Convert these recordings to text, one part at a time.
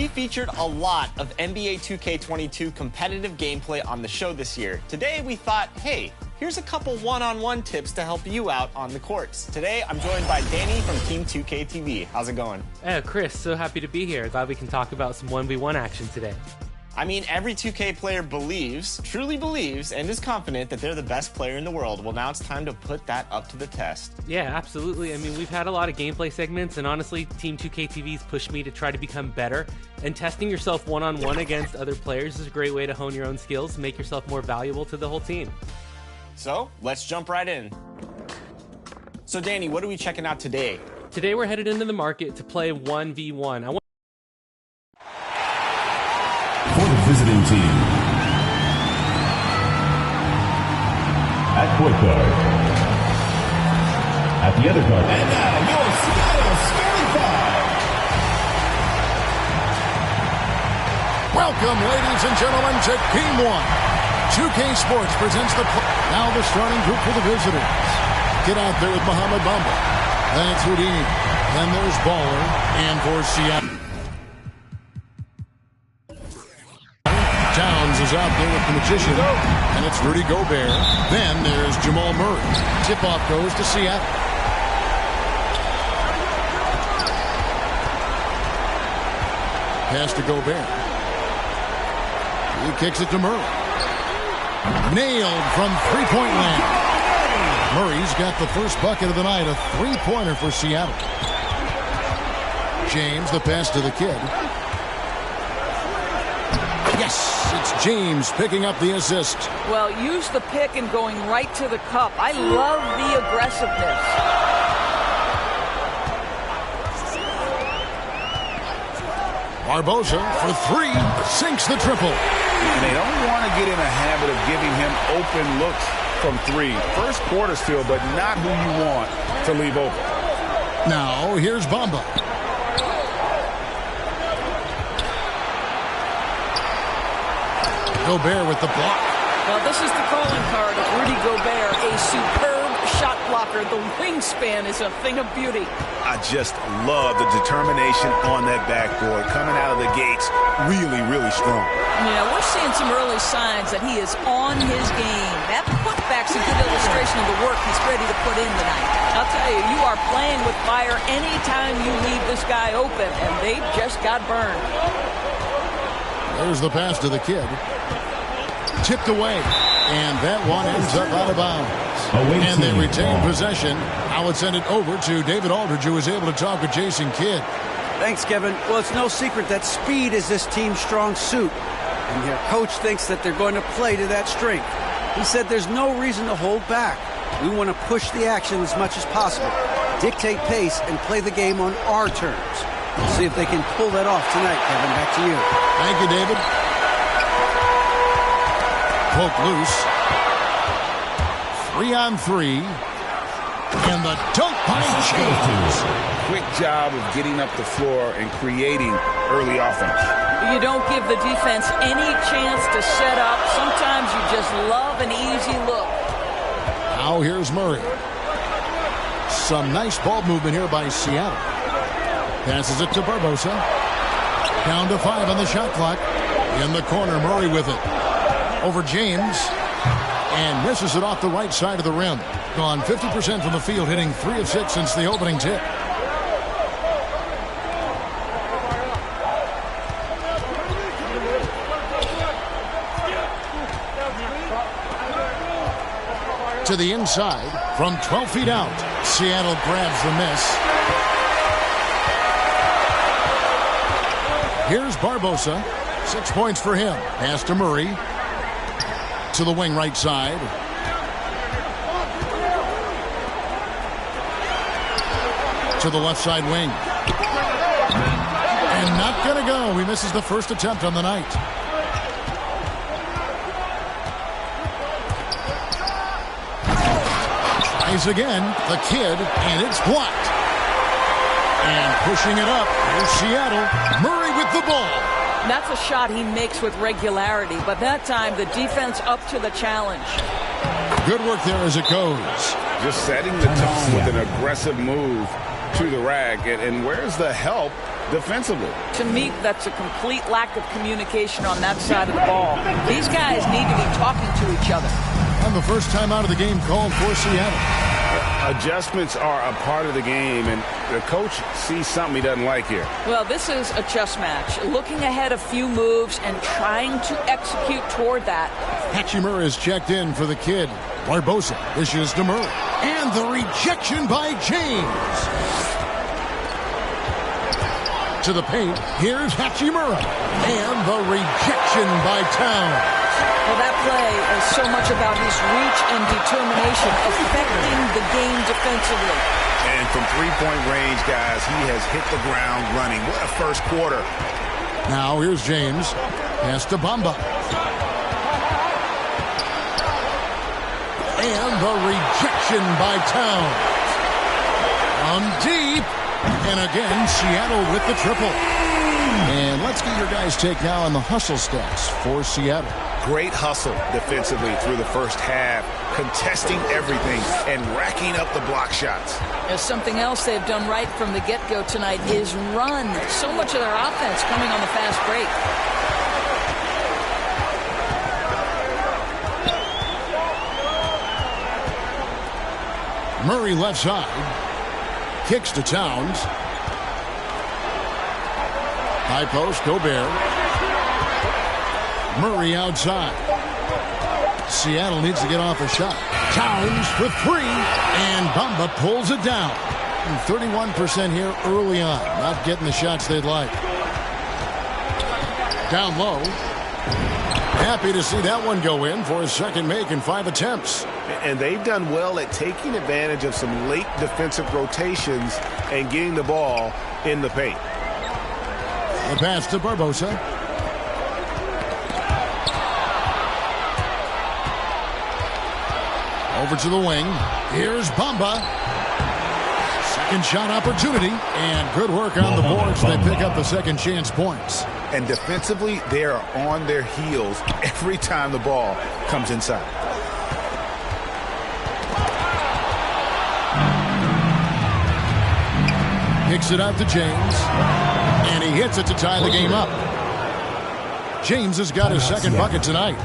We featured a lot of NBA 2K22 competitive gameplay on the show this year. Today we thought, hey, here's a couple one-on-one tips to help you out on the courts. Today I'm joined by Danny from Team 2K TV. How's it going? Chris, so happy to be here. Glad we can talk about some 1v1 action today. I mean, every 2K player believes, truly believes, and is confident that they're the best player in the world. Well, now it's time to put that up to the test. Yeah, absolutely. I mean, we've had a lot of gameplay segments, and honestly, Team 2K TV's pushed me to try to become better. And testing yourself one-on-one against other players is a great way to hone your own skills, make yourself more valuable to the whole team. So, let's jump right in. So, Danny, what are we checking out today? Today, we're headed into the market to play 1v1. For the visiting team, at point guard, at the other guard, and now your Seattle Scary Five. Welcome, ladies and gentlemen, to Game 1. 2K Sports presents now the starting group for the visitors. Get out there with Mohamed Bamba. That's Houdini. Then there's Baller, and for Seattle, Towns is out there with the Magician, and it's Rudy Gobert. Then there's Jamal Murray. Tip-off goes to Seattle. Pass to Gobert. He kicks it to Murray. Nailed from three-point land. Murray's got the first bucket of the night, a three-pointer for Seattle. James, the pass to the kid. Yes, it's James picking up the assist. Well, use the pick and going right to the cup. I love the aggressiveness. Barbosa for three, sinks the triple. They don't want to get in a habit of giving him open looks from three. First quarter still, but not who you want to leave open. Now, here's Bamba. Gobert with the block. Well, this is the calling card of Rudy Gobert, a superb shot blocker. The wingspan is a thing of beauty. I just love the determination on that backboard. Coming out of the gates, really, really strong. Yeah, we're seeing some early signs that he is on his game. That putback's a good illustration of the work he's ready to put in tonight. I'll tell you, you are playing with fire anytime you leave this guy open, and they just got burned. There's the pass to the kid. Tipped away, and that one ends up out of bounds. And they retain possession. Now let's send it over to David Aldridge, who is able to talk with Jason Kidd. Thanks, Kevin. Well, it's no secret that speed is this team's strong suit, and their coach thinks that they're going to play to that strength. He said there's no reason to hold back. We want to push the action as much as possible, dictate pace, and play the game on our terms. We'll see if they can pull that off tonight, Kevin. Back to you. Thank you, David. Poke loose. 3-on-3. And the dunk by James. Quick job of getting up the floor and creating early offense. You don't give the defense any chance to set up. Sometimes you just love an easy look. Now here's Murray. Some nice ball movement here by Seattle. Passes it to Barbosa. Down to 5 on the shot clock. In the corner, Murray with it. Over James. And misses it off the right side of the rim. Gone 50% from the field, hitting 3 of 6 since the opening tip. To the inside from 12 feet out. Seattle grabs the miss. Here's Barbosa. 6 points for him. Pass to Murray. To the wing right side. To the left side wing. And not going to go. He misses the first attempt on the night. Tries again. The kid. And it's blocked. And pushing it up. Here's Seattle. Murray with the ball. That's a shot he makes with regularity, but that time the defense up to the challenge. Good work there as it goes. Just setting the tone with an aggressive move to the rack. And where's the help defensively. To me, that's a complete lack of communication on that side of the ball. These guys need to be talking to each other. And the first time out of the game called for Seattle. Adjustments are a part of the game, and the coach sees something he doesn't like here. Well, this is a chess match. Looking ahead a few moves and trying to execute toward that. Hachimura is checked in for the kid. Barbosa dishes to Murray. And the rejection by James. To the paint, here's Hachimura. And the rejection by Towns. Well, that play is so much about his reach and determination affecting the game defensively. And from three-point range, guys, he has hit the ground running. What a first quarter. Now here's James. Pass to Bamba. And the rejection by Towns. From deep. And again, Seattle with the triple. And let's get your guys' take now on the hustle stats for Seattle. Great hustle defensively through the first half, contesting everything and racking up the block shots. There's something else they've done right from the get-go tonight is run. So much of their offense coming on the fast break. Murray left side. Kicks to Towns. High post, Gobert. Murray outside. Seattle needs to get off a shot. Towns for three. And Bamba pulls it down. 31% here early on. Not getting the shots they'd like. Down low. Happy to see that one go in for his second make in 5 attempts. And they've done well at taking advantage of some late defensive rotations and getting the ball in the paint. The pass to Barbosa. Over to the wing. Here's Bamba. Second shot opportunity. And good work on the boards. They pick up the second chance points. And defensively, they are on their heels every time the ball comes inside. Kicks it out to James. And he hits it to tie the game up. James has got his second bucket tonight.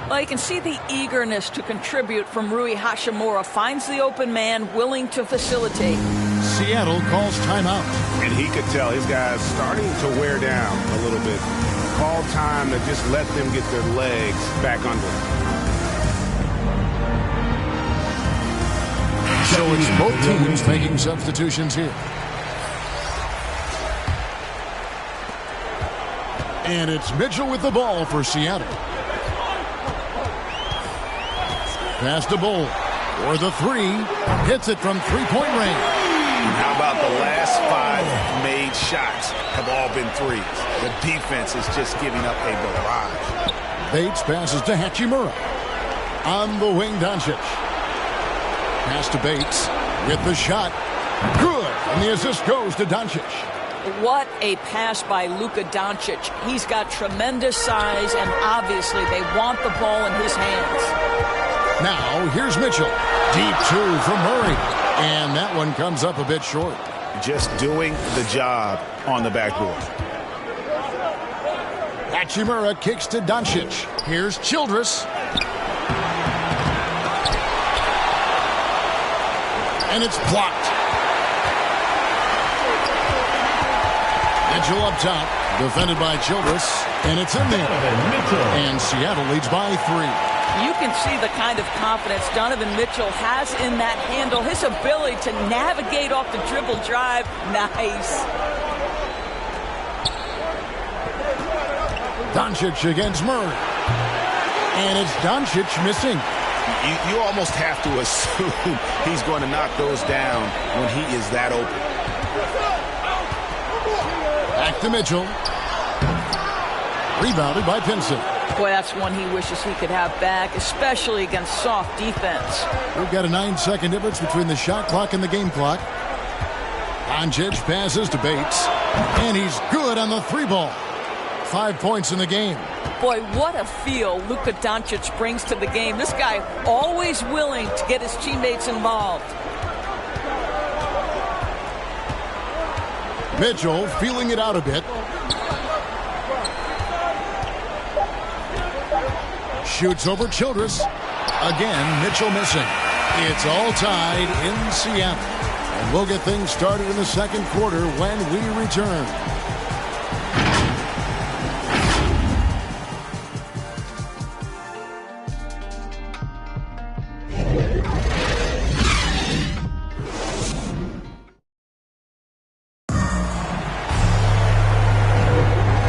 Well, you can see the eagerness to contribute from Rui Hachimura. Finds the open man, willing to facilitate. Seattle calls timeout. And he could tell his guys starting to wear down a little bit. Call time to just let them get their legs back under them. So it's both teams making substitutions here. And it's Mitchell with the ball for Seattle. Pass to Bull for the three. Hits it from three-point range. How about the last 5 made shots have all been threes? The defense is just giving up a barrage. Bates passes to Hachimura. On the wing, Doncic. Pass to Bates with the shot. Good. And the assist goes to Doncic. What a pass by Luka Doncic. He's got tremendous size, and obviously they want the ball in his hands. Now, here's Mitchell. Deep two from Murray. And that one comes up a bit short. Just doing the job on the backboard. Hachimura kicks to Doncic. Here's Childress. And it's blocked. Mitchell up top. Defended by Childress. And it's in there. And Seattle leads by 3. You can see the kind of confidence Donovan Mitchell has in that handle. His ability to navigate off the dribble drive. Nice. Doncic against Murray. And it's Doncic missing. You almost have to assume he's going to knock those down when he is that open. Back to Mitchell. Rebounded by Pinson. Boy, that's one he wishes he could have back, especially against soft defense. We've got a 9-second difference between the shot clock and the game clock. Doncic passes to Bates. And he's good on the 3-ball. 5 points in the game. Boy, what a feel Luka Doncic brings to the game. This guy always willing to get his teammates involved. Mitchell feeling it out a bit. Shoots over Childress. Again, Mitchell missing. It's all tied in Seattle. And we'll get things started in the second quarter when we return.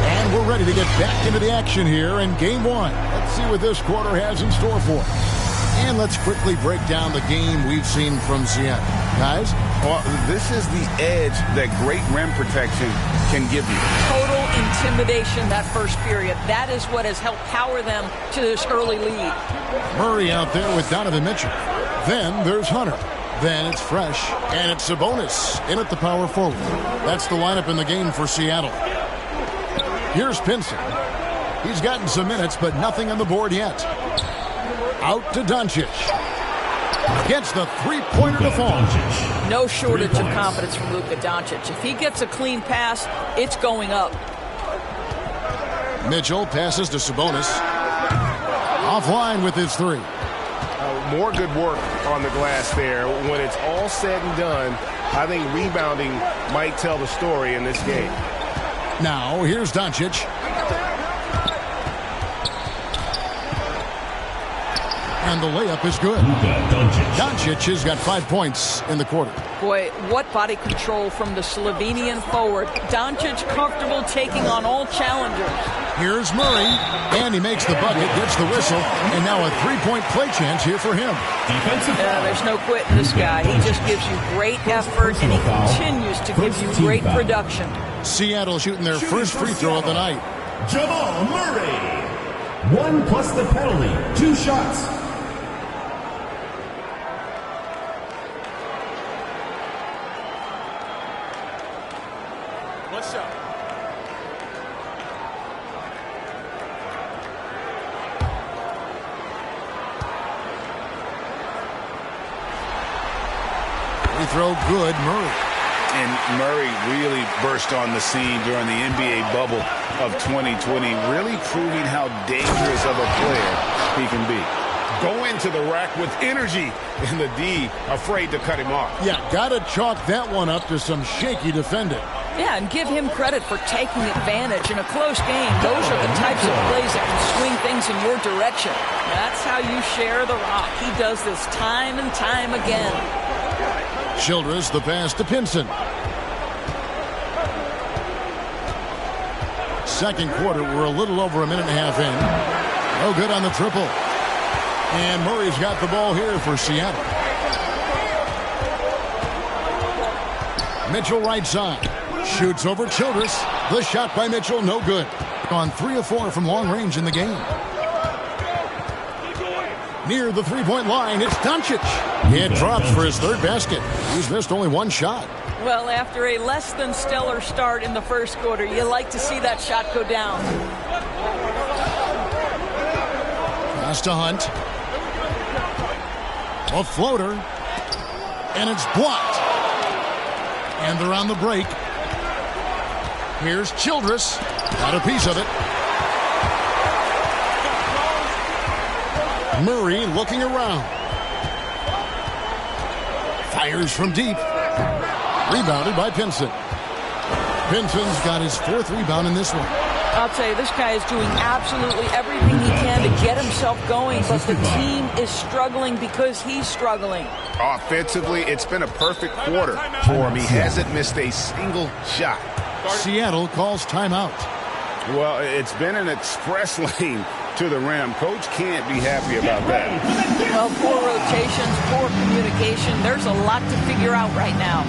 And we're ready to get back into the action here in game one. Let's see what this quarter has in store for us. And let's quickly break down the game we've seen from Seattle. Guys? Well, this is the edge that great rim protection can give you. Total intimidation that first period. That is what has helped power them to this early lead. Murray out there with Donovan Mitchell. Then there's Hunter. Then it's Fresh. And it's Sabonis in at the power forward. That's the lineup in the game for Seattle. Here's Pinson. He's gotten some minutes, but nothing on the board yet. Out to Doncic. Gets the three-pointer to fall. No shortage of confidence from Luka Doncic. If he gets a clean pass, it's going up. Mitchell passes to Sabonis. Offline with his three. More good work on the glass there. When it's all said and done, I think rebounding might tell the story in this game. Now, here's Doncic. And the layup is good. Doncic has got 5 points in the quarter. Boy, what body control from the Slovenian forward. Doncic comfortable taking on all challengers. Here's Murray, and he makes the bucket, gets the whistle, and now a three-point play chance here for him. There's no quitting this guy. He just gives you great effort, and he continues to give you great production. Seattle shooting their first free throw of the night. Jamal Murray. 1 plus the penalty. 2 shots. What's up? Free throw good, Murray. And Murray really burst on the scene during the NBA bubble of 2020, really proving how dangerous of a player he can be. Go into the rack with energy, and the D afraid to cut him off. Yeah, gotta chalk that one up to some shaky defending. Yeah, and give him credit for taking advantage in a close game. Those are the types of plays that can swing things in your direction. That's how you share the rock. He does this time and time again. Childress the pass to Pinson. Second quarter, we're a little over a minute and a half in. No good on the triple. And Murray's got the ball here for Seattle. Mitchell right side. Shoots over Childress. The shot by Mitchell, no good. On 3 of 4 from long range in the game. Near the three-point line, it's Doncic. It drops for his third basket. He's missed only 1 shot. Well, after a less than stellar start in the first quarter, you like to see that shot go down. Pass to Hunt. A floater. And it's blocked. And they're on the break. Here's Childress. Got a piece of it. Murray looking around. Fires from deep. Rebounded by Pinson. Pinson's got his 4th rebound in this one. I'll tell you, this guy is doing absolutely everything he can to get himself going, but the team is struggling because he's struggling. Offensively, it's been a perfect quarter for him. He hasn't missed a single shot. Seattle calls timeout. Well, it's been an express lane to the rim. Coach can't be happy about that. Well, poor rotations, poor communication. There's a lot to figure out right now.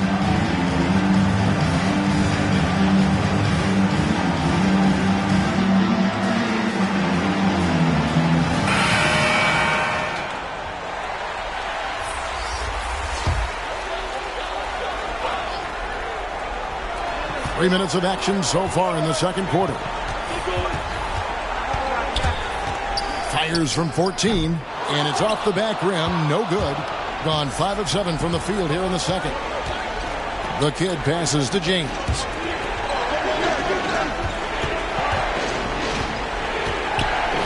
Three minutes of action so far in the second quarter. Fires from 14, and it's off the back rim. No good. Gone 5 of 7 from the field here in the second. The kid passes to James.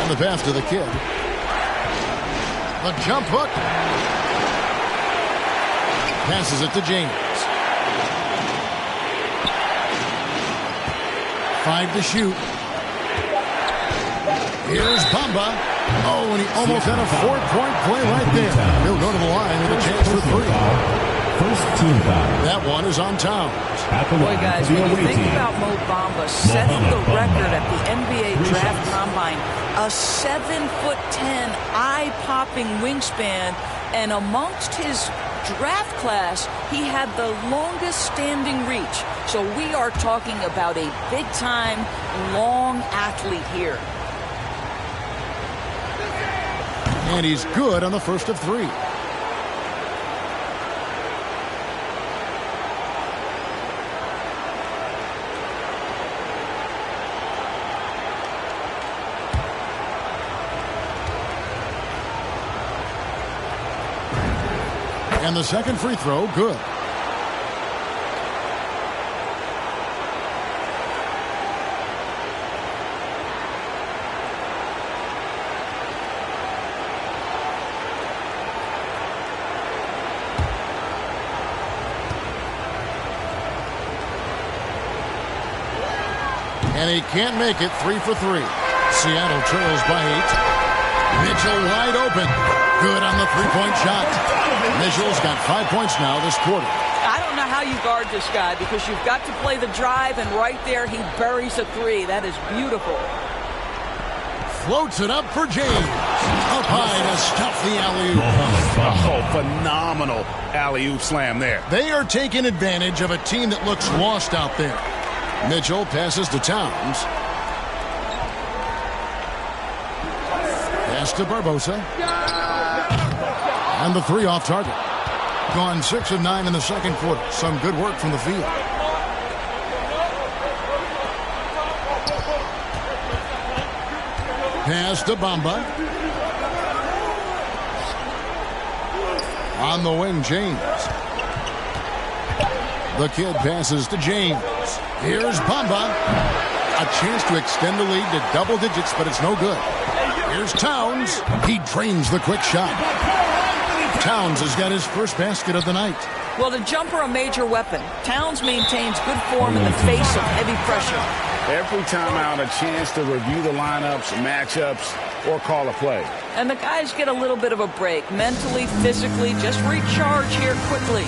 On the pass to the kid. The jump hook. Passes it to James. 5 to shoot. Here's Bamba. Oh, and he almost had a 4-point play right there. He'll go to the line with a chance for 3. First team foul. That one is on Towns. Boy, guys, when you think about Mo Bamba setting the record at the NBA Draft Combine, a 7'10", eye-popping wingspan, and amongst his draft class, he had the longest standing reach. So we are talking about a big-time, long athlete here. And he's good on the first of 3. And the second free throw, good. And he can't make it. 3 for 3. Seattle trails by 8. Mitchell wide open. Good on the three-point shot. Mitchell's got 5 points now this quarter. I don't know how you guard this guy because you've got to play the drive, and right there he buries a 3. That is beautiful. Floats it up for James. Up high to stuff the alley-oop. Oh, phenomenal alley-oop slam there. They are taking advantage of a team that looks lost out there. Mitchell passes to Towns. Pass to Barbosa. And the 3 off target. Gone 6 of 9 in the second quarter. Some good work from the field. Pass to Bamba. On the wing, James. The kid passes to James. Here's Bamba. A chance to extend the lead to double digits, but it's no good. Here's Towns. He drains the quick shot. Towns has got his first basket of the night. Well, the jumper, a major weapon. Towns maintains good form in the face of heavy pressure. Every time out, a chance to review the lineups, matchups, or call a play. And the guys get a little bit of a break. Mentally, physically, just recharge here quickly.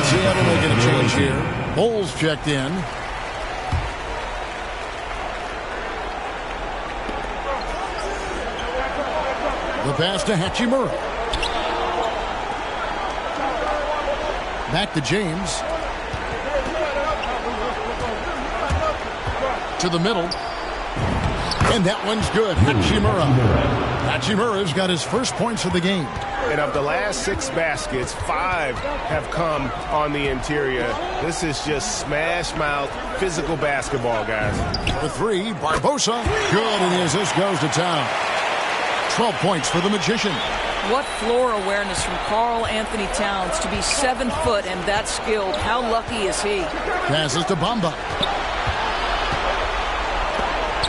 Seattle making a change here. Bowles checked in. The pass to Hachimura. Back to James. To the middle. And that one's good. Hachimura. Hachimura's got his first points of the game. And of the last 6 baskets, 5 have come on the interior. This is just smash mouth, physical basketball, guys. The 3, Barbosa. Good, and his assist goes to Town. 12 points for the Magician. What floor awareness from Karl Anthony Towns to be 7 foot and that skilled. How lucky is he? Passes to Bamba.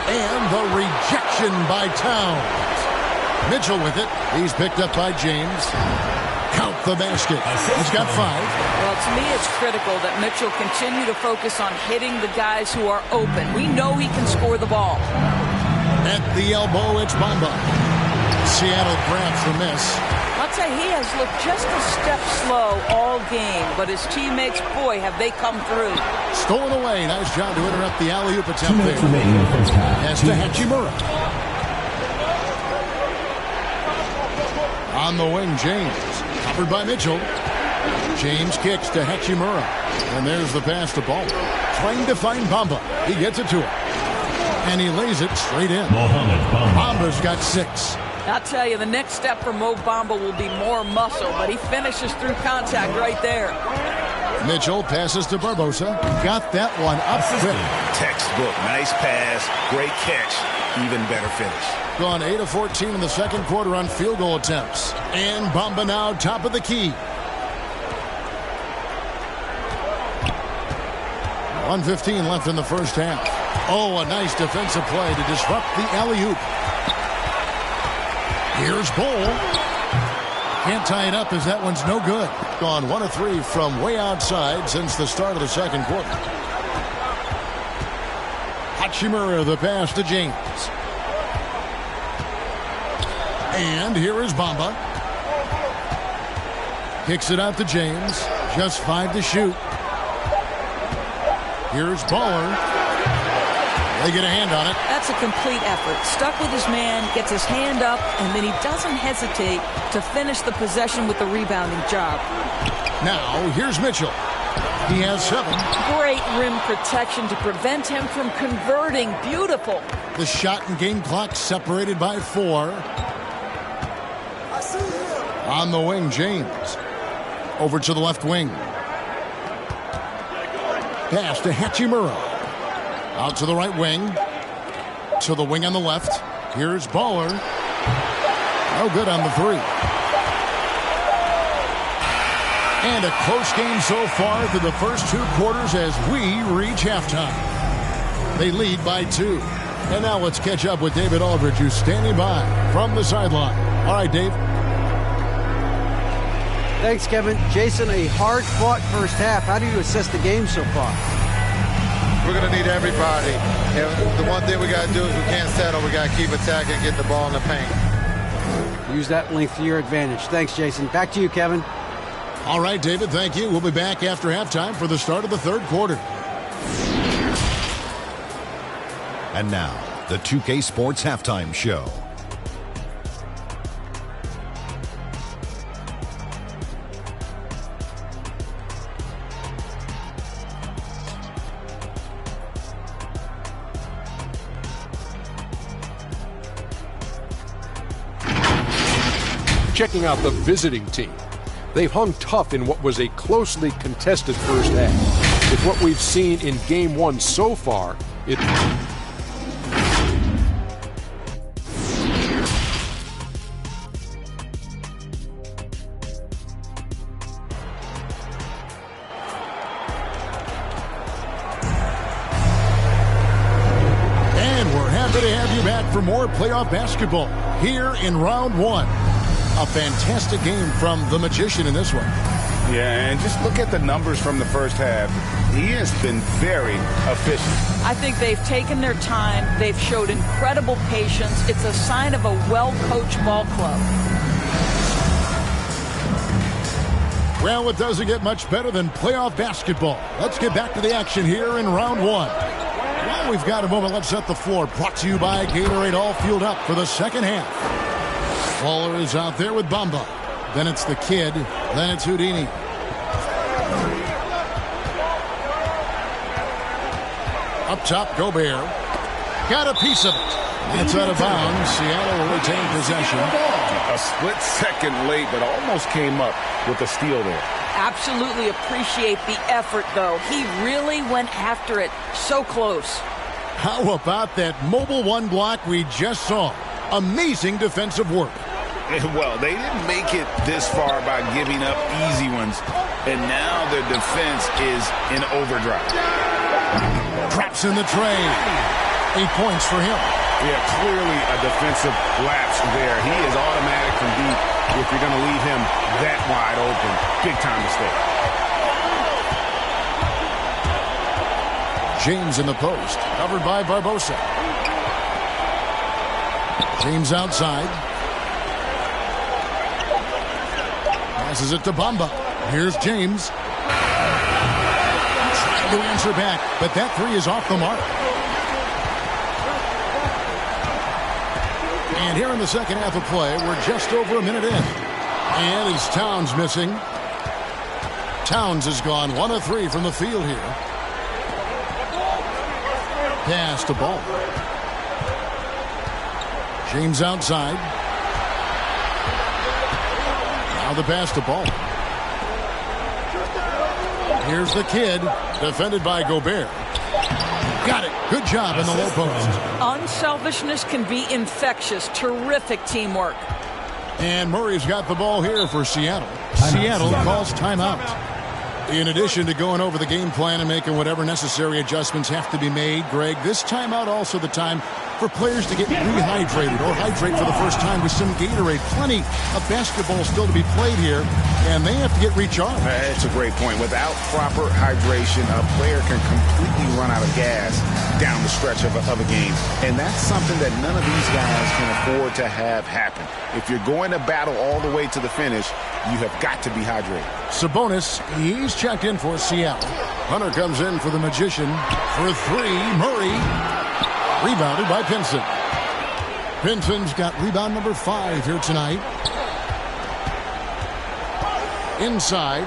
And the rejection by Towns. Mitchell with it. He's picked up by James. Count the basket. He's got 5. Well, to me, it's critical that Mitchell continue to focus on hitting the guys who are open. We know he can score the ball. At the elbow, it's Bamba. Seattle grabs the miss. I'll tell you, he has looked just a step slow all game, but his teammates, boy, have they come through. Stolen away. Nice job to interrupt the alley-oop attempt there. Pass to Hachimura. On the wing, James. Covered by Mitchell. James kicks to Hachimura. And there's the pass to Ball. Trying to find Bamba. He gets it to him. And he lays it straight in. Bamba's got 6. I'll tell you, the next step for Mo Bamba will be more muscle, but he finishes through contact right there. Mitchell passes to Barbosa. Got that one up quick. Textbook. Nice pass. Great catch. even better finish. Gone 8 of 14 in the second quarter on field goal attempts. And Bamba now top of the key. 1:15 left in the first half. Oh, a nice defensive play to disrupt the alley-oop. Here's Bull. Can't tie it up as that one's no good. Gone 1 of 3 from way outside since the start of the second quarter. Hachimura the pass to James. And here is Bamba. Kicks it out to James. Just 5 to shoot. Here's Baller. They get a hand on it. That's a complete effort. Stuck with his man, gets his hand up, and then he doesn't hesitate to finish the possession with the rebounding job. Now, here's Mitchell. He has 7. Great rim protection to prevent him from converting. Beautiful. The shot and game clock separated by 4. On the wing, James. Over to the left wing. Pass to Hachimura. Out to the right wing. To the wing on the left. Here's Baller. No good on the 3. And a close game so far through the first 2 quarters as we reach halftime. They lead by 2. And now let's catch up with David Aldridge, who's standing by from the sideline. All right, Dave. Thanks, Kevin. Jason, a hard-fought first half. How do you assess the game so far? We're going to need everybody. And the one thing we got to do is we can't settle. We got to keep attacking and get the ball in the paint. Use that length to your advantage. Thanks, Jason. Back to you, Kevin. All right, David, thank you. We'll be back after halftime for the start of the third quarter. And now, the 2K Sports Halftime Show. Checking out the visiting team. They've hung tough in what was a closely contested first half. With what we've seen in Game 1 so far, it... And we're happy to have you back for more playoff basketball here in round 1. A fantastic game from the Magician in this one. Yeah, and just look at the numbers from the first half. He has been very efficient. I think they've taken their time. They've showed incredible patience. It's a sign of a well-coached ball club. Well, it doesn't get much better than playoff basketball. Let's get back to the action here in round 1. Well, we've got a moment. Let's set the floor. Brought to you by Gatorade, all fueled up for the second half. Waller is out there with Bamba. Then it's the kid. Then it's Houdini. Up top, Gobert. Got a piece of it. That's out of bounds. Seattle will retain possession. A split second late, but almost came up with a steal there. Absolutely appreciate the effort, though. He really went after it. So close. How about that mobile 1 block we just saw? Amazing defensive work. Well, they didn't make it this far by giving up easy ones, and now their defense is in overdrive. Traps in the tray. 8 points for him. Yeah, clearly a defensive lapse there. He is automatic from deep if you're going to leave him that wide open. Big time mistake. James in the post, covered by Barbosa. James outside. Passes it to Bamba. Here's James. Trying to answer back, but that 3 is off the mark. And here in the second half of play, we're just over a minute in. And is Towns missing? Towns has gone 1 of 3 from the field here. Pass to Ball. James outside. Now the pass to Ball. Here's the kid, defended by Gobert. Got it. Good job in the low post. Unselfishness can be infectious. Terrific teamwork. And Murray's got the ball here for Seattle. Seattle calls timeout. In addition to going over the game plan and making whatever necessary adjustments have to be made, Greg, this timeout also the time for players to get rehydrated or hydrate for the first time with some Gatorade. Plenty of basketball still to be played here, and they have to get recharged. That's a great point. Without proper hydration, a player can completely run out of gas down the stretch of a game. And that's something that none of these guys can afford to have happen. If you're going to battle all the way to the finish, you have got to be hydrated. Sabonis, he's checked in for Seattle. Hunter comes in for the Magician. For three, Murray. Rebounded by Pinson. Pinson's got rebound number 5 here tonight. Inside.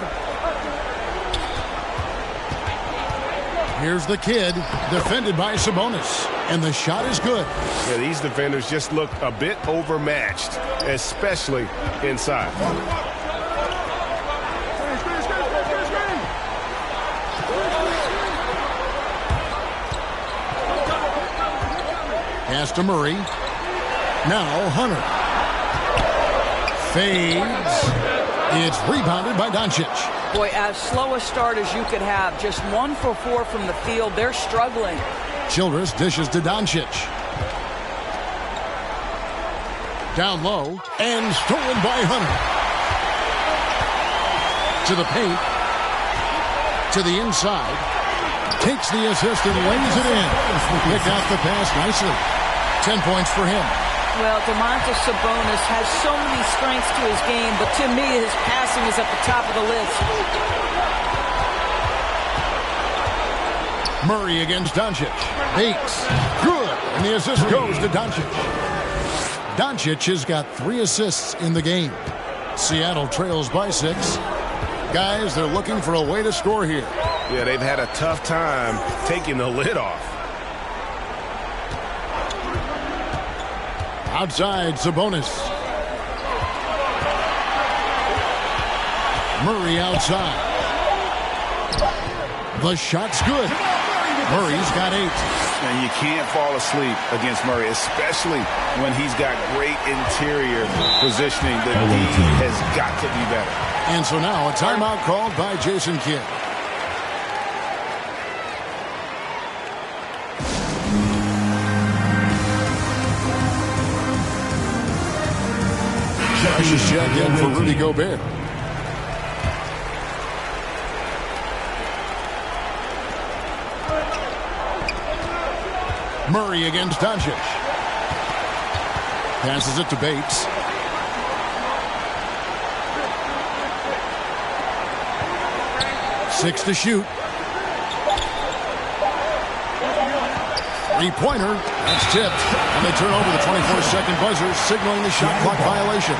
Here's the kid, defended by Sabonis. And the shot is good. Yeah, these defenders just look a bit overmatched, especially inside. Pass to Murray. Now Hunter. Fades. It's rebounded by Doncic. Boy, as slow a start as you could have. Just 1 for 4 from the field. They're struggling. Childress dishes to Doncic. Down low. And stolen by Hunter. To the paint. To the inside. Takes the assist and lays it in. Picked out the pass nicely. 10 points for him. Well, Domantas Sabonis has so many strengths to his game, but to me, his passing is at the top of the list. Murray against Doncic. Bakes. Good. And the assist goes to Doncic. Doncic has got 3 assists in the game. Seattle trails by 6. Guys, they're looking for a way to score here. Yeah, they've had a tough time taking the lid off. Outside, Sabonis. Murray outside. The shot's good. Murray's got 8. And you can't fall asleep against Murray, especially when he's got great interior positioning. The D has got to be better. And so now a timeout called by Jason Kidd. Josh is checked in for Rudy Gobert. Murray against Doncic. Passes it to Bates. Six to shoot. Three-pointer. That's tipped. And they turn over the 24-second buzzer, signaling the shot clock violation.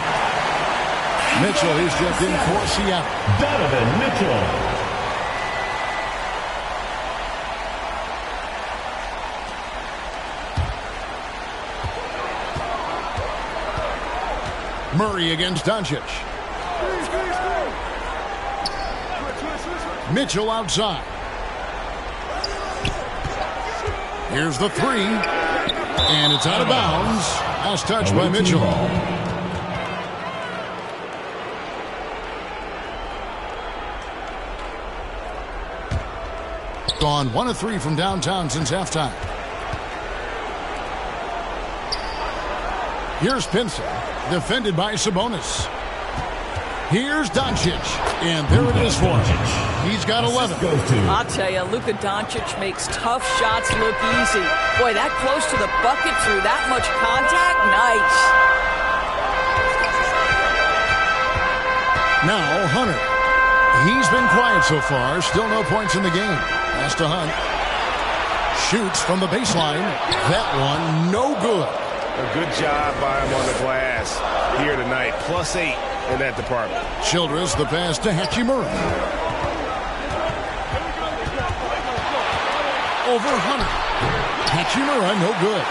Mitchell is checked in for Seattle. Donovan Mitchell. Murray against Doncic. Mitchell outside. Here's the 3. And it's out of bounds. Last touch by Mitchell. Gone 1 of 3 from downtown since halftime. Here's Pinson, defended by Sabonis. Here's Doncic, and there it is for him. He's got 11. I'll tell you, Luka Doncic makes tough shots look easy. Boy, that close to the bucket through that much contact, nice. Now Hunter. He's been quiet so far. Still no points in the game. Pass to Hunt. Shoots from the baseline. That one no good. A good job by him on the glass here tonight. +8 in that department. Childress the pass to Hachimura. Over Hunter. Hachimura no good.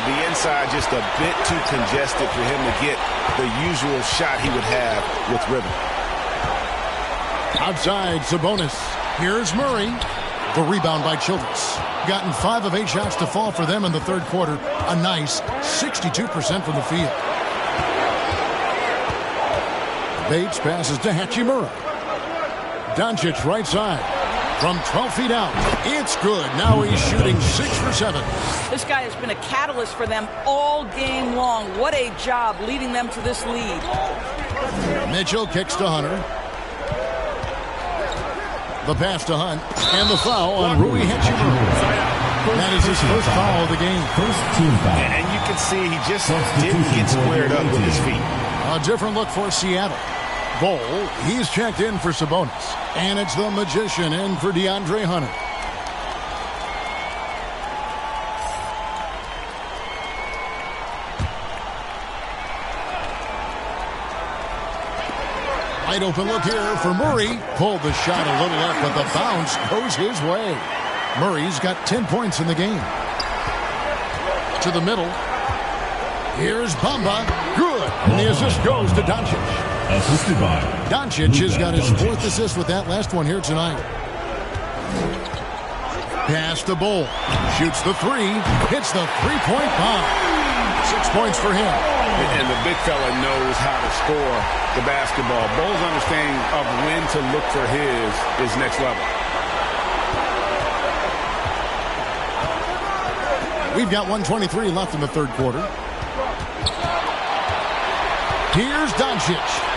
The inside just a bit too congested for him to get the usual shot he would have with rhythm. Outside Sabonis. Here's Murray. The rebound by Childress. Gotten 5 of 8 shots to fall for them in the third quarter. A nice 62% from the field. Bates passes to Hachimura. Doncic right side. From 12 feet out. It's good. Now he's shooting 6 for 7. This guy has been a catalyst for them all game long. What a job leading them to this lead. Mitchell kicks to Hunter. The pass to Hunt. And the foul on Rui Hachimura. That is his first foul of the game. And you can see he just didn't get squared up with his feet. A different look for Seattle. Bol, he's checked in for Sabonis. And it's the Magician in for DeAndre Hunter. Wide open look here for Murray. Pulled the shot a little up, but the bounce goes his way. Murray's got 10 points in the game. To the middle. Here's Bamba. Good. And the assist goes to Doncic. Assisted by Doncic has got his 4th assist with that last one here tonight. Pass to Bol. Shoots the 3. Hits the three-point bomb. 6 points for him. And the big fella knows how to score the basketball. Bol's understanding of when to look for his is next level. We've got 1:23 left in the third quarter. Here's Doncic.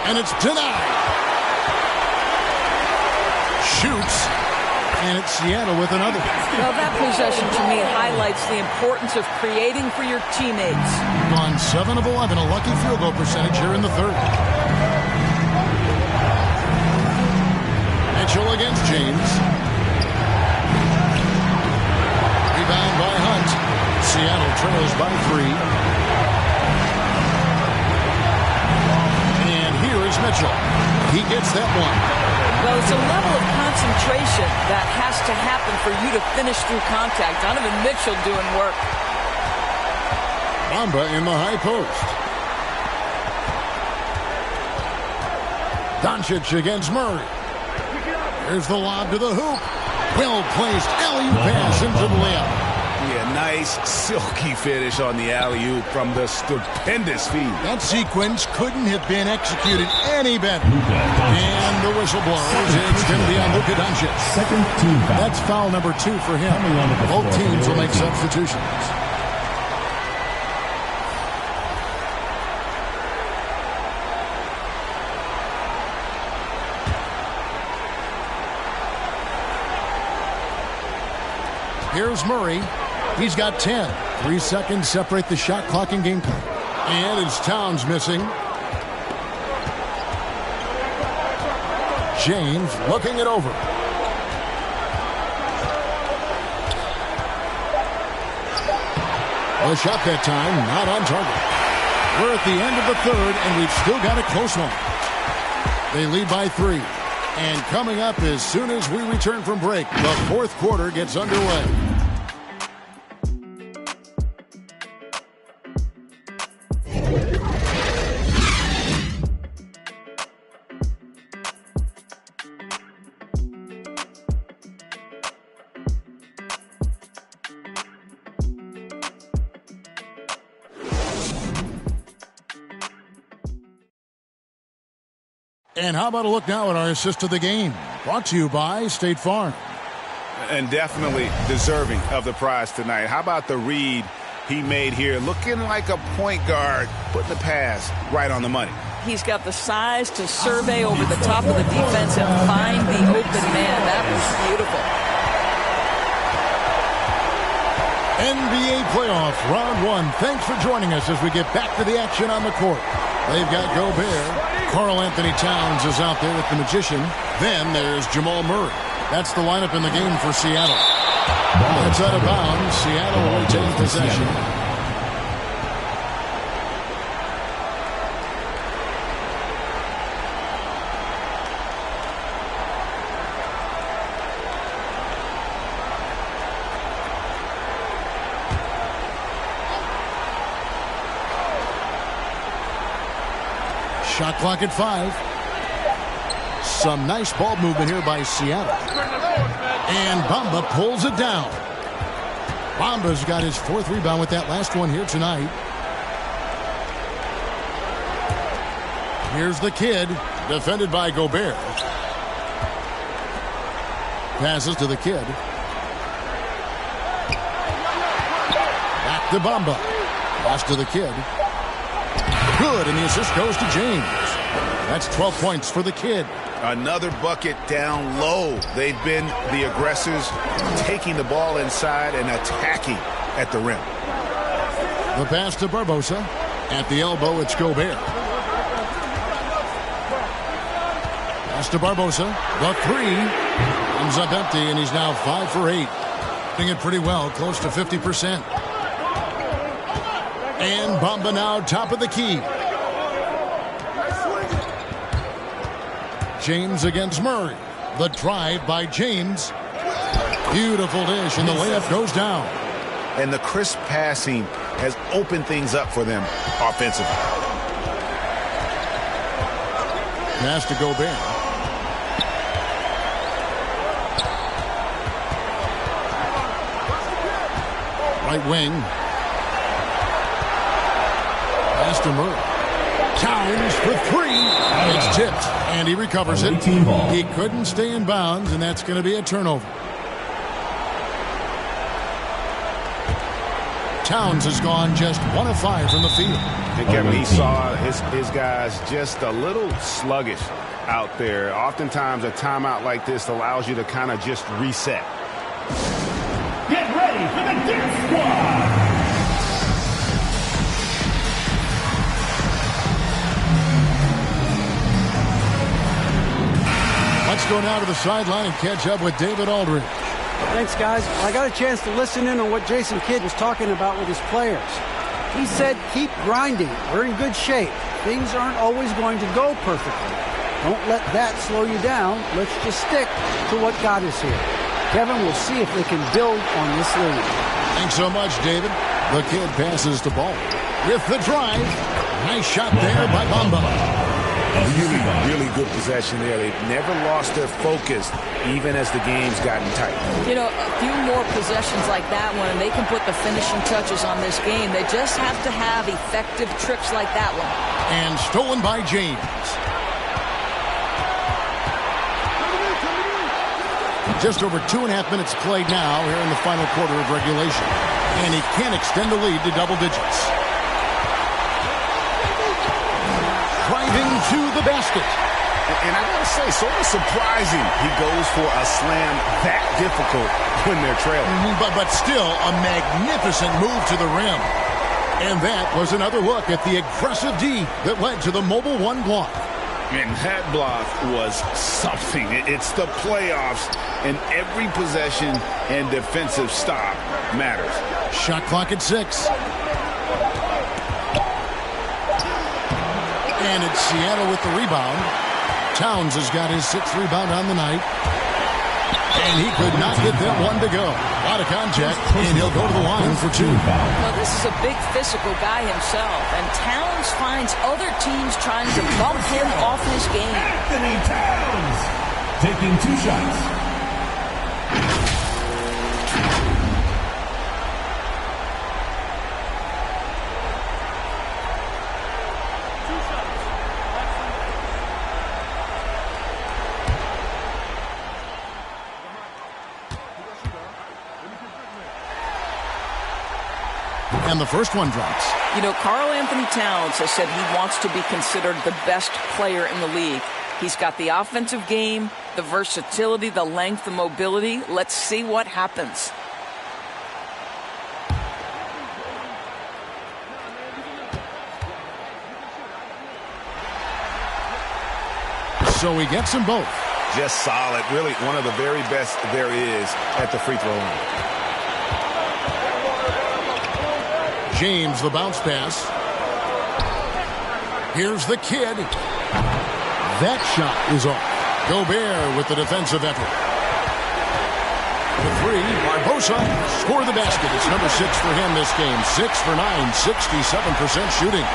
And it's denied. Shoots. And it's Seattle with another. Well, that possession to me highlights the importance of creating for your teammates. Gone 7 of 11, a lucky field goal percentage here in the third. Mitchell against James. Rebound by Hunt. Seattle trails by 3. And here is Mitchell. He gets that one. Well, it's a level of concentration that has to happen for you to finish through contact. Donovan Mitchell doing work. Bamba in the high post. Doncic against Murray. Here's the lob to the hoop. Well-placed alley-oop pass into the layup. Yeah, nice silky finish on the alley-oop from the stupendous feed. That sequence couldn't have been executed any better. And the whistle blows. It's going to be on Luka Doncic. Second team foul. That's foul number 2 for him. Both teams will make substitutions. Here's Murray. He's got 10. 3 seconds separate the shot clock and game time. And it's Towns missing. James looking it over. The shot that time not on target. We're at the end of the third, and we've still got a close one. They lead by 3. And coming up as soon as we return from break, the fourth quarter gets underway. And how about a look now at our assist of the game? Brought to you by State Farm. And definitely deserving of the prize tonight. How about the read he made here? Looking like a point guard, putting the pass right on the money. He's got the size to survey over the top of the defense and find the open man. That was beautiful. NBA playoff round 1. Thanks for joining us as we get back to the action on the court. They've got Gobert. Karl Anthony Towns is out there with the Magician. Then there's Jamal Murray. That's the lineup in the game for Seattle. That's out of bounds. Seattle will retain possession. Shot clock at 5. Some nice ball movement here by Seattle. And Bamba pulls it down. Bamba's got his 4th rebound with that last one here tonight. Here's the kid, defended by Gobert. Passes to the kid. Back to Bamba. Pass to the kid. Good, and the assist goes to James. That's 12 points for the kid. Another bucket down low. They've been the aggressors, taking the ball inside and attacking at the rim. The pass to Barbosa. At the elbow, it's Gobert. Pass to Barbosa. The 3 comes up empty, and he's now 5 for 8. Doing it pretty well, close to 50%. And Bamba now top of the key. James against Murray. The drive by James. Beautiful dish, and the layup goes down. And the crisp passing has opened things up for them offensively. Pass to Gobert. Right wing. Pass to Murray. Towns for 3. It's tipped, and he recovers it. He couldn't stay in bounds, and that's going to be a turnover. Towns has gone just 1 of 5 from the field. And Kevin, he saw his guys just a little sluggish out there. Oftentimes, a timeout like this allows you to kind of just reset. Get ready for the Dip Squad! Let's go now to the sideline and catch up with David Aldridge. Thanks, guys. I got a chance to listen in on what Jason Kidd was talking about with his players. He said, keep grinding. We're in good shape. Things aren't always going to go perfectly. Don't let that slow you down. Let's just stick to what got us here. Kevin, we'll see if they can build on this lead. Thanks so much, David. The kid passes the ball. With the drive. Nice shot there by Bamba. Really good possession there. They've never lost their focus, even as the game's gotten tight. You know, a few more possessions like that one, and they can put the finishing touches on this game. They just have to have effective trips like that one. And stolen by James. Just over 2.5 minutes played now here in the final quarter of regulation. And he can extend the lead to double digits. Driving to the basket. And I gotta say, sort of surprising he goes for a slam that difficult when they're trailing. But still a magnificent move to the rim. And that was another look at the aggressive D that led to the Mobile One block. And that block was something. It's the playoffs, and every possession and defensive stop matters. Shot clock at 6. And it's Seattle with the rebound. Towns has got his 6th rebound on the night. And he could not get that one to go. A lot of contact, and he'll go to the line for 2. Well, this is a big physical guy himself, and Towns finds other teams trying to bump him off his game. Anthony Towns taking 2 shots. And the first one drops. You know, Karl Anthony Towns has said he wants to be considered the best player in the league. He's got the offensive game, the versatility, the length, the mobility. Let's see what happens. So he gets them both. Just solid. Really one of the very best there is at the free throw line. James, the bounce pass. Here's the kid. That shot is off. Gobert with the defensive effort. The 3, Barbosa score the basket. It's number 6 for him this game. 6 for 9, 67% shooting.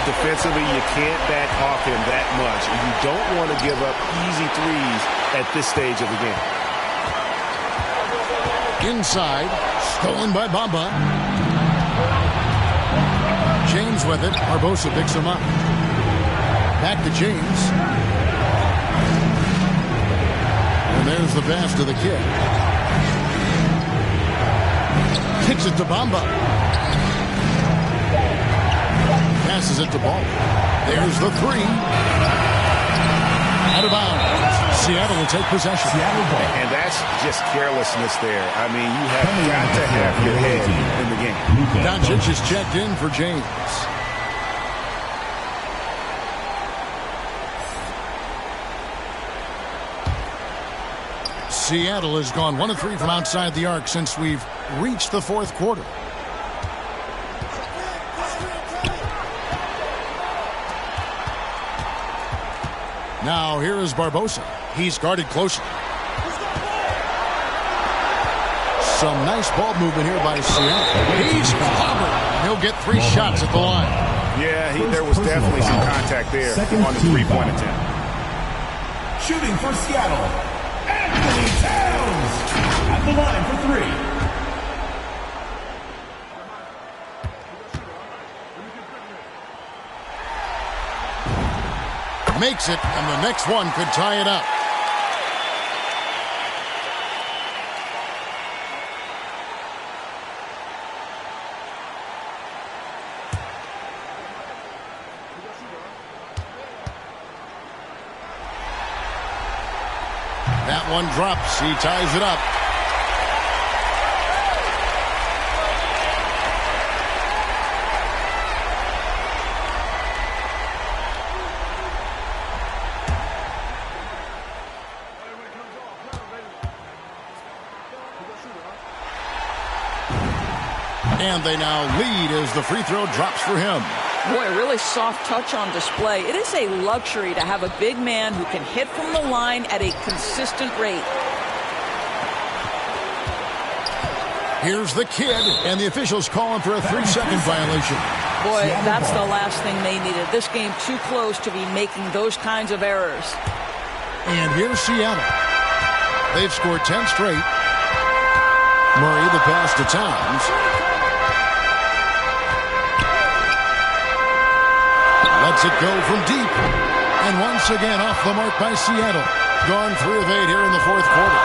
Defensively, you can't back off him that much. You don't want to give up easy threes at this stage of the game. Inside. Stolen by Bamba. James with it. Barbosa picks him up. Back to James. And there's the pass to the kid. Kicks it to Bamba. Passes it to Ball. There's the three. Out of bounds. Seattle will take possession. And that's just carelessness there. I mean, you have got to have your head in the game. Doncic is checked in for James. Seattle has gone 1 of 3 from outside the arc since we've reached the fourth quarter. Now here is Barbosa. He's guarded closely. Some nice ball movement here by Seattle. He's clobbered. He'll get 3 shots at the line. Yeah, there was definitely some contact there on the three-point attempt. Shooting for Seattle, Anthony Towns at the line for 3. Makes it, and the next one could tie it up. That one drops. He ties it up. And they now lead as the free throw drops for him. Boy, a really soft touch on display. It is a luxury to have a big man who can hit from the line at a consistent rate. Here's the kid, and the officials calling for a 3-second violation. Boy, that's the last thing they needed. This game too close to be making those kinds of errors. And here's Seattle. They've scored 10 straight. Murray the pass to Towns. Lets it go from deep. And once again off the mark by Seattle. Gone 3 of 8 here in the fourth quarter.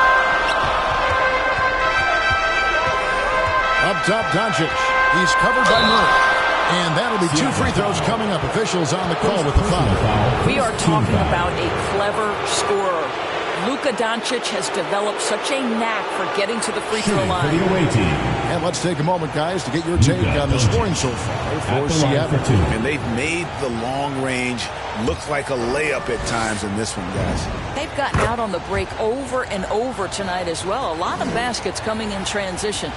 Up top, Doncic. He's covered by Murray. And that'll be 2 free throws coming up. Officials on the call with the foul. We are talking about a clever scorer. Luka Doncic has developed such a knack for getting to the free throw line. And let's take a moment, guys, to get your take on the scoring so far for Seattle. And they've made the long range look like a layup at times in this one, guys. They've gotten out on the break over and over tonight as well. A lot of baskets coming in transition.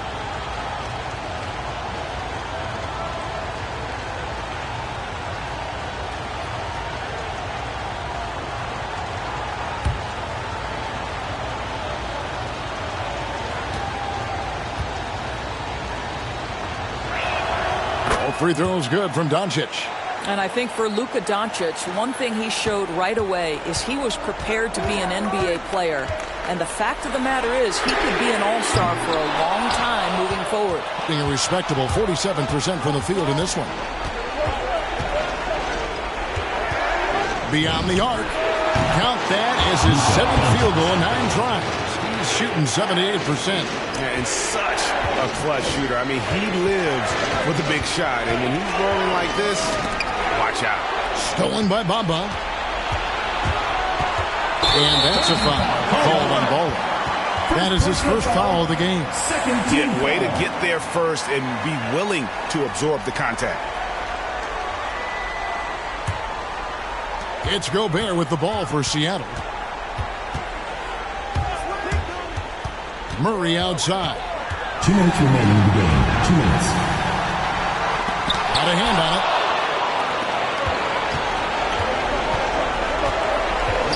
Free throws good from Doncic. And I think for Luka Doncic, one thing he showed right away is he was prepared to be an NBA player. And the fact of the matter is he could be an all-star for a long time moving forward. Being a respectable 47% from the field in this one. Beyond the arc. Count that as his 7th field goal in 9 tries. He's shooting 78%. And such a clutch shooter. I mean, he lives with a big shot. And when he's rolling like this, watch out. Stolen by Bamba. And that's a foul. Called on Ball. That is his first foul of the game. Way to get there first and be willing to absorb the contact. It's Gobert with the ball for Seattle. Murray outside. 2 minutes remaining in the game. 2 minutes. Out of hand on it.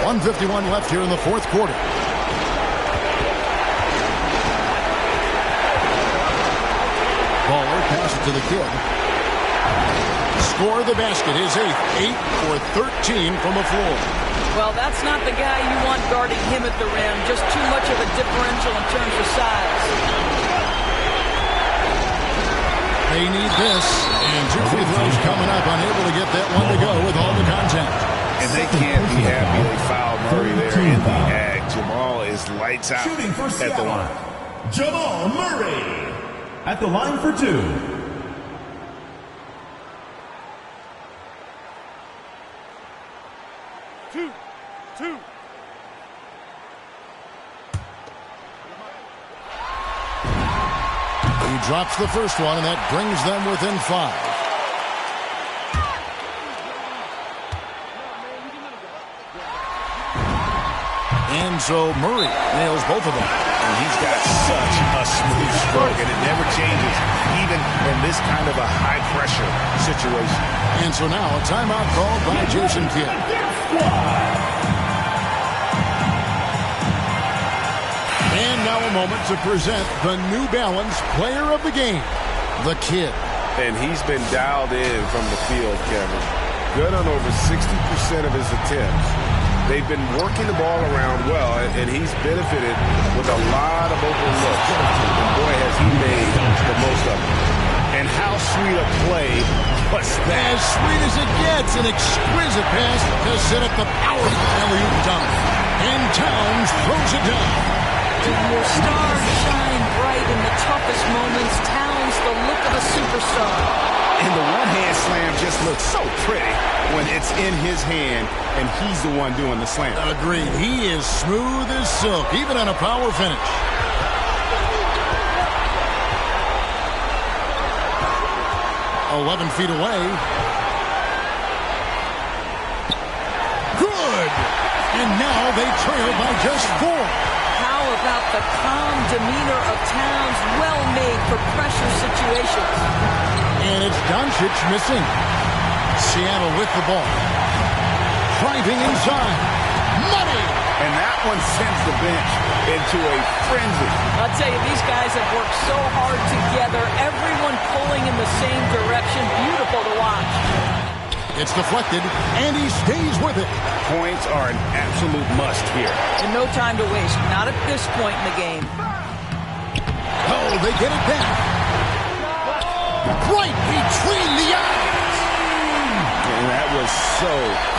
1:51 left here in the fourth quarter. Baller pass it to the kid. Score the basket. His 8th. 8 for 13 from the floor. Well, that's not the guy you want guarding him at the rim. Just too much of a differential in terms of size. They need this. And 2 free throws coming up. Unable to get that one to go with all the contact. And they can't be happy they fouled Murray there in the ag. Jamal is lights out at the line. Jamal Murray at the line for 2. He drops the first one, and that brings them within 5. And so Murray nails both of them. And he's got such a smooth stroke, and it never changes, even in this kind of a high-pressure situation. And so now a timeout called by Jason Kidd. And now a moment to present the New Balance Player of the Game, the Kid. And he's been dialed in from the field, Kevin. Good on over 60% of his attempts. They've been working the ball around well, and he's benefited with a lot of open looks. And boy, has he made the most of it. And how sweet a play was that? As sweet as it gets, an exquisite pass to set up the powerful alley-oop dunk. And Towns throws it down. Your stars shine bright in the toughest moments. Towns, the look of a superstar. And the one-hand slam just looks so pretty when it's in his hand, and he's the one doing the slam. Agreed. He is smooth as silk, even on a power finish. "11 feet away. Good! And now they trail by just 4. How about the calm demeanor of Towns, well made for pressure situations? And it's Doncic missing. Seattle with the ball. Driving inside. Money! And that one sends the bench into a frenzy. I'll tell you, these guys have worked so hard together. Everyone pulling in the same direction. Beautiful to watch. It's deflected, and he stays with it. Points are an absolute must here. And no time to waste. Not at this point in the game. Oh, they get it back. Right between the eyes. And that was so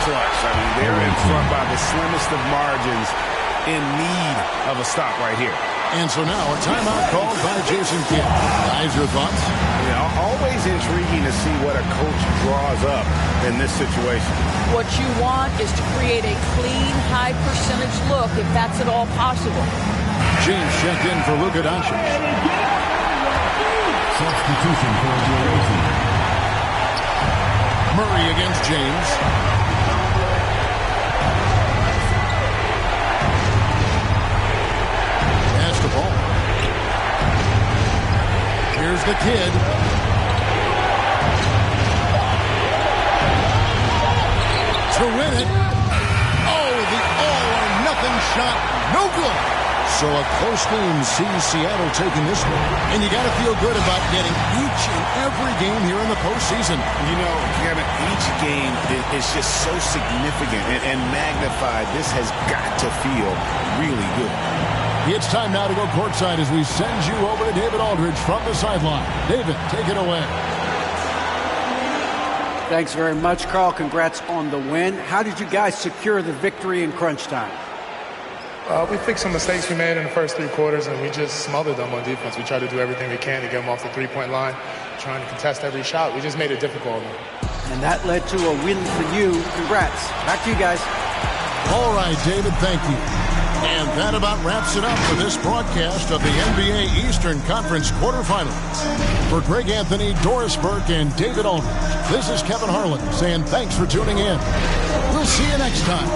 clutch. I mean, they're in front by the slimmest of margins, in need of a stop right here. And so now a timeout called by Jason Kidd. Guys, your thoughts? Yeah, always intriguing to see what a coach draws up in this situation. What you want is to create a clean, high-percentage look, if that's at all possible. James checked in for Luka Doncic. Substitution for duration. Murray against James. Pass the ball. Here's the Kid. To win it. Oh, the all-or-nothing shot. No good. So a close game sees Seattle taking this one. And you got to feel good about getting each and every game here in the postseason. You know, Kevin, each game is just so significant and magnified. This has got to feel really good. It's time now to go courtside as we send you over to David Aldridge from the sideline. David, take it away. Thanks very much, Carl. Congrats on the win. How did you guys secure the victory in crunch time? We fixed some mistakes we made in the first 3 quarters, and we just smothered them on defense. We tried to do everything we can to get them off the three-point line, trying to contest every shot. We just made it difficult. And that led to a win for you. Congrats. Back to you guys. All right, David, thank you. And that about wraps it up for this broadcast of the NBA Eastern Conference quarterfinals. For Greg Anthony, Doris Burke, and David Aldridge, this is Kevin Harlan saying thanks for tuning in. We'll see you next time.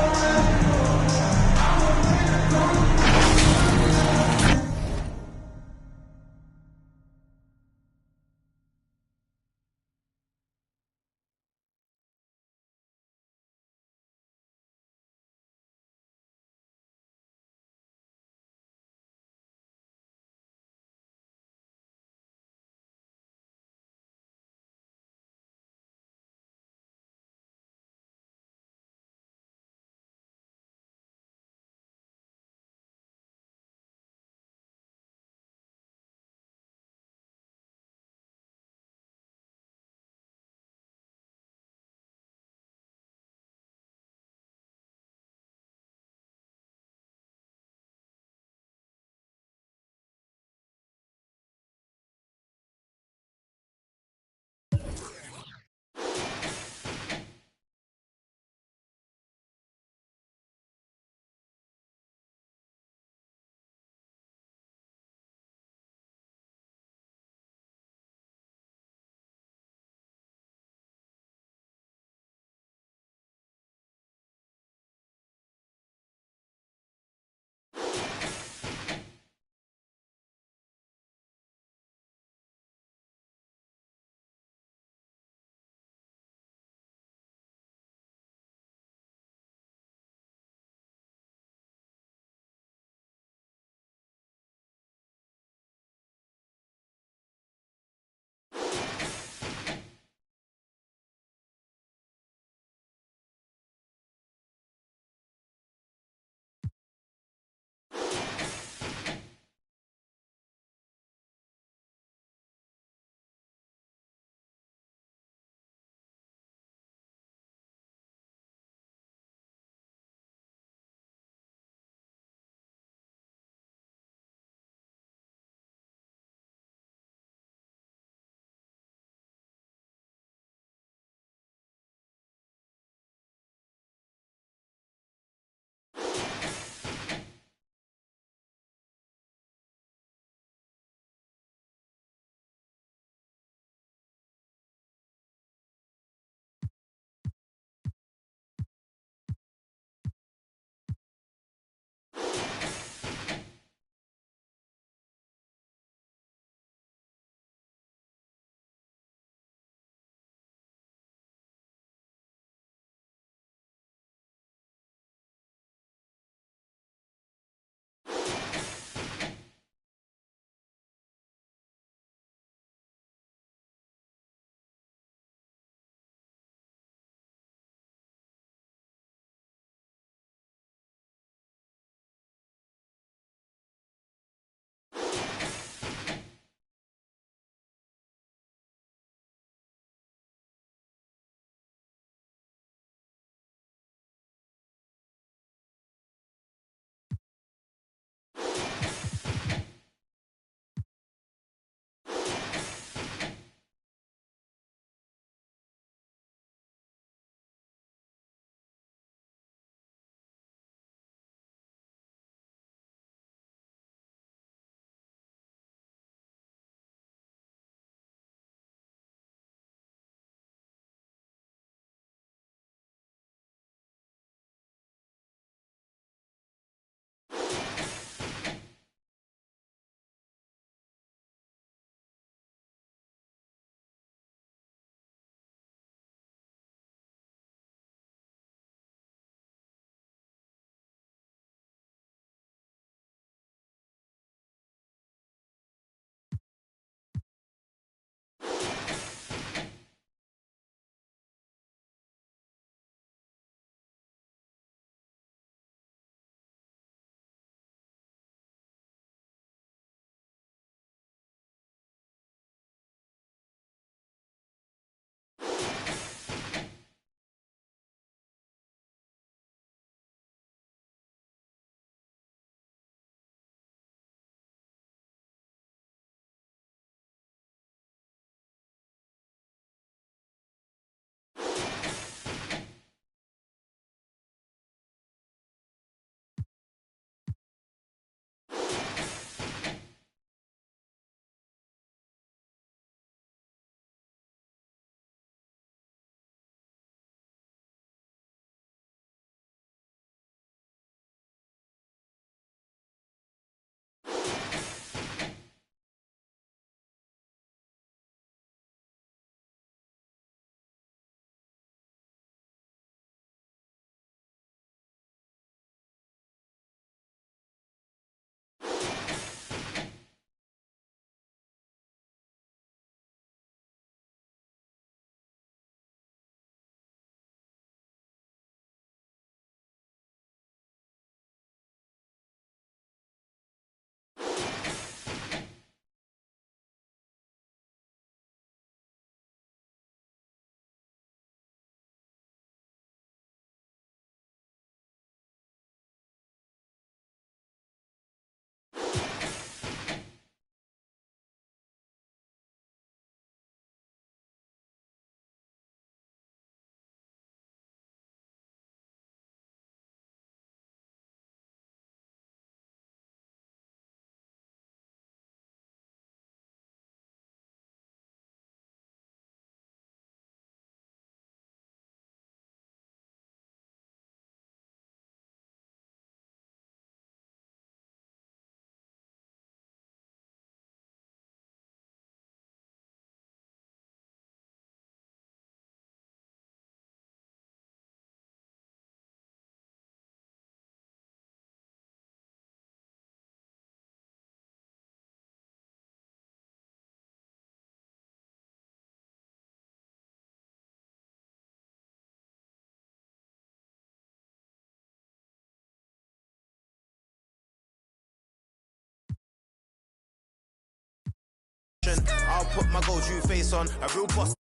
put my gold true face on. A real boss.